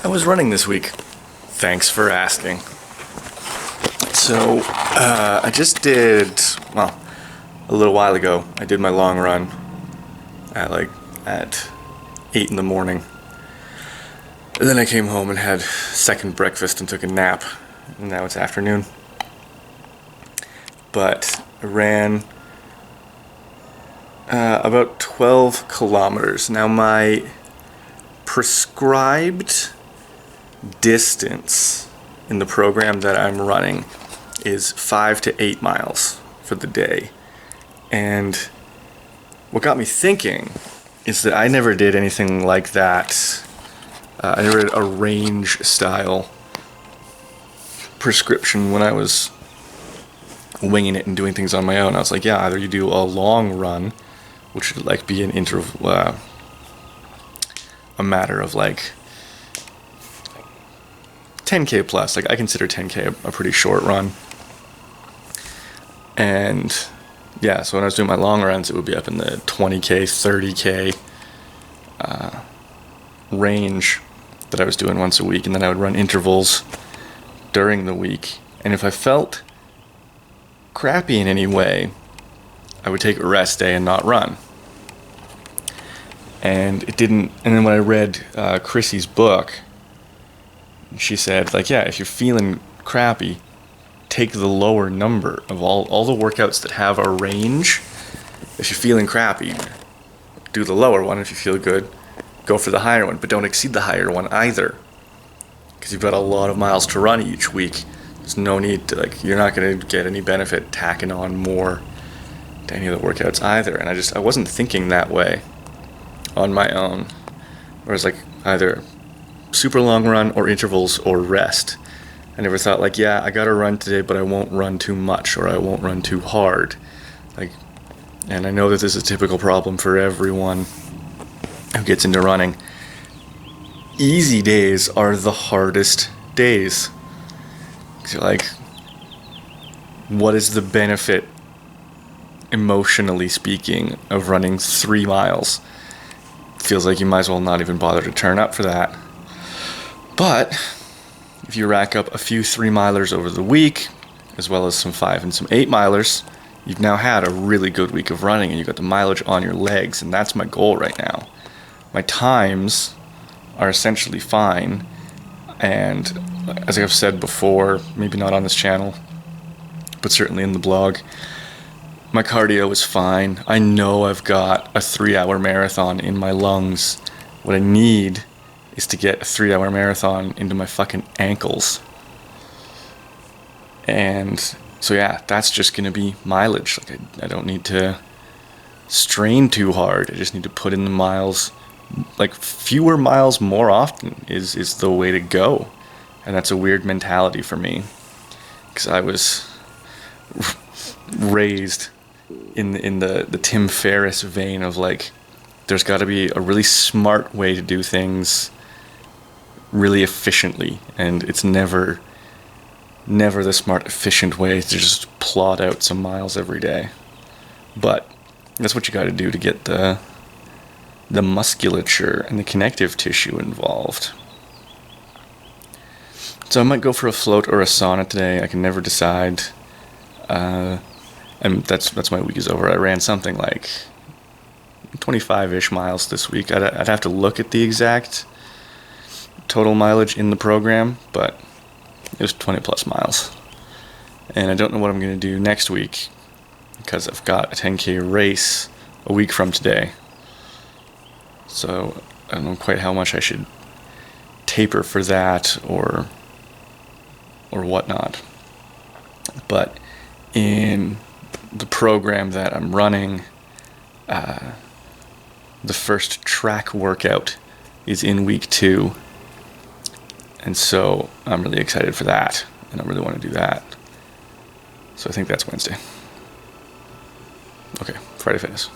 I was running this week. Thanks for asking. So, I just did, well, a little while ago, I did my long run at 8 in the morning. And then I came home and had second breakfast and took a nap. And now it's afternoon. But I ran about 12 kilometers. Now my prescribed distance in the program that I'm running is 5 to 8 miles for the day. And what got me thinking is that I never did anything like that. I never did a range style prescription when I was winging it and doing things on my own. I was like, yeah, either you do a long run, which would like be an interval, a matter of like 10K plus. Like I consider 10K a pretty short run. And yeah, so when I was doing my long runs, it would be up in the 20K, 30K range that I was doing once a week. And then I would run intervals during the week. And if I felt crappy in any way, I would take a rest day and not run. And it didn't. And then when I read Chrissy's book, she said, like, yeah, if you're feeling crappy, take the lower number of all the workouts that have a range. If you're feeling crappy, do the lower one. If you feel good, go for the higher one. But don't exceed the higher one either, because you've got a lot of miles to run each week. There's no need to, like, you're not going to get any benefit tacking on more to any of the workouts either. And I wasn't thinking that way on my own. Whereas, like, either super long run or intervals or rest. I never thought, like, yeah, I gotta run today, but I won't run too much or I won't run too hard. Like, and I know that this is a typical problem for everyone who gets into running. Easy days are the hardest days. 'Cause you're like, what is the benefit, emotionally speaking, of running 3 miles? Feels like you might as well not even bother to turn up for that. But if you rack up a few 3-milers over the week, as well as some 5 and some 8-milers, you've now had a really good week of running and you've got the mileage on your legs, and that's my goal right now. My times are essentially fine, and as I've said before, maybe not on this channel, but certainly in the blog, my cardio is fine. I know I've got a 3-hour marathon in my lungs. What I need is to get a 3-hour marathon into my fucking ankles. And so yeah, that's just going to be mileage. Like I don't need to strain too hard. I just need to put in the miles. Like, fewer miles more often is the way to go. And that's a weird mentality for me, because I was raised in the Tim Ferriss vein of, like, there's got to be a really smart way to do things really efficiently, and it's never the smart, efficient way to just plot out some miles every day. But that's what you got to do to get the musculature and the connective tissue involved. So I might go for a float or a sauna today. I can never decide. And that's my week is over. I ran something like 25-ish miles this week. I'd have to look at the exact total mileage in the program, but it was 20 plus miles. And I don't know what I'm going to do next week, because I've got a 10K race a week from today. So I don't know quite how much I should taper for that or whatnot. But in the program that I'm running, the first track workout is in week 2. And so I'm really excited for that, and I really want to do that. So I think that's Wednesday. Okay, Friday Fitness.